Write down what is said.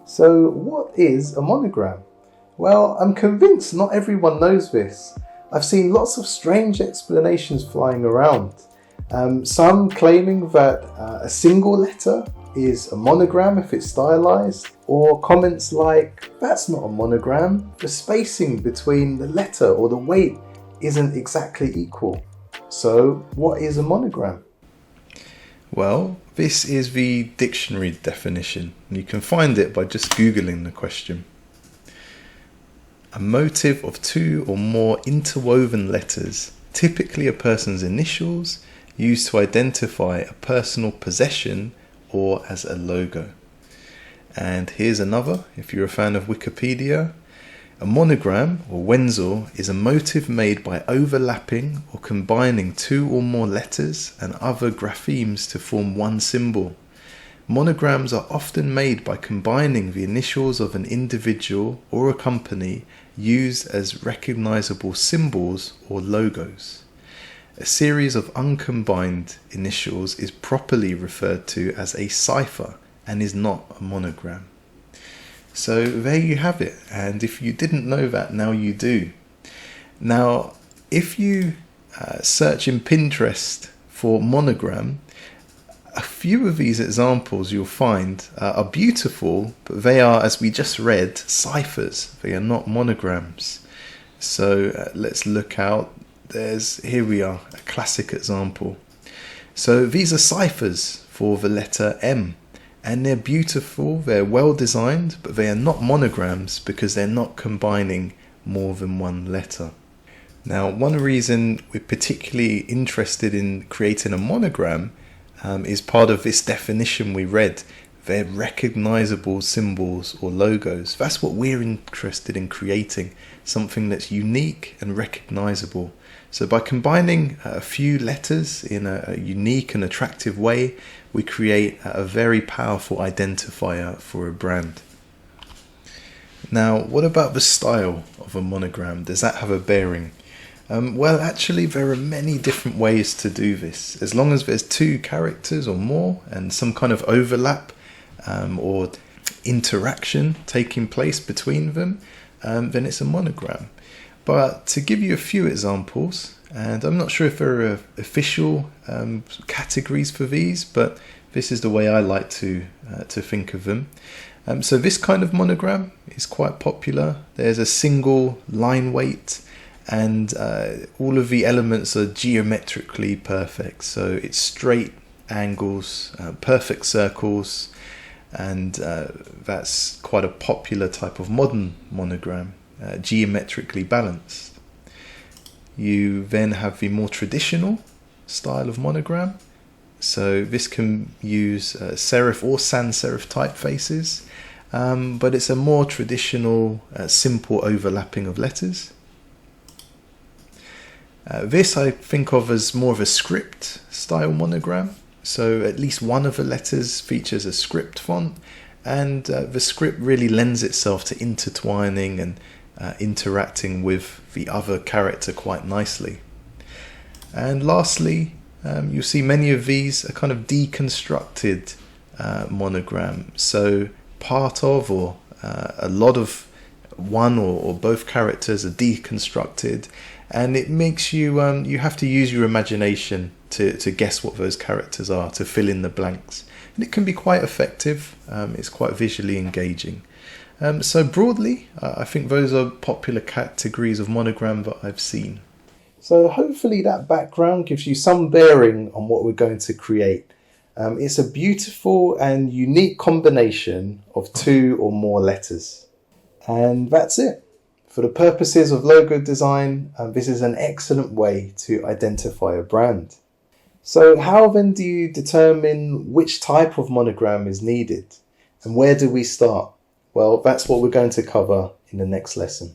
So what is a monogram? Well, I'm convinced not everyone knows this. I've seen lots of strange explanations flying around. Some claiming that a single letter is a monogram if it's stylized, or comments like, that's not a monogram, the spacing between the letter or the weight isn't exactly equal. So what is a monogram? Well, this is the dictionary definition, and you can find it by just Googling the question. A motif of two or more interwoven letters, typically a person's initials, used to identify a personal possession or as a logo. And here's another, if you're a fan of Wikipedia. A monogram, or Wenzel, is a motif made by overlapping or combining two or more letters and other graphemes to form one symbol. Monograms are often made by combining the initials of an individual or a company used as recognizable symbols or logos. A series of uncombined initials is properly referred to as a cipher and is not a monogram. So there you have it, and if you didn't know that, now you do. Now, if you search in Pinterest for monogram, a few of these examples you'll find are beautiful, but they are, as we just read, ciphers. They are not monograms. So let's look out. Here we are, a classic example. So these are ciphers for the letter M. And they're beautiful, they're well designed, but they are not monograms because they're not combining more than one letter. Now, one reason we're particularly interested in creating a monogram is part of this definition we read. They're recognizable symbols or logos. That's what we're interested in creating, something that's unique and recognizable. So by combining a few letters in a unique and attractive way, we create a very powerful identifier for a brand. Now, what about the style of a monogram? Does that have a bearing? Well, actually, there are many different ways to do this. As long as there's two characters or more and some kind of overlap or interaction taking place between them, then it's a monogram. But to give you a few examples, and I'm not sure if there are official categories for these, but this is the way I like to think of them. So this kind of monogram is quite popular. There's a single line weight, and all of the elements are geometrically perfect. So it's straight angles, perfect circles, and that's quite a popular type of modern monogram. Geometrically balanced. You then have the more traditional style of monogram. So this can use serif or sans serif typefaces, but it's a more traditional, simple overlapping of letters. This I think of as more of a script style monogram. So at least one of the letters features a script font, and the script really lends itself to intertwining and interacting with the other character quite nicely. And lastly, you'll see many of these are kind of deconstructed monogram. So part of or a lot of one or both characters are deconstructed, and it makes you you have to use your imagination to guess what those characters are, to fill in the blanks. And it can be quite effective. It's quite visually engaging. So broadly, I think those are popular categories of monogram that I've seen. So hopefully that background gives you some bearing on what we're going to create. It's a beautiful and unique combination of two or more letters. And that's it. For the purposes of logo design, this is an excellent way to identify a brand. So how then do you determine which type of monogram is needed? And where do we start? Well, that's what we're going to cover in the next lesson.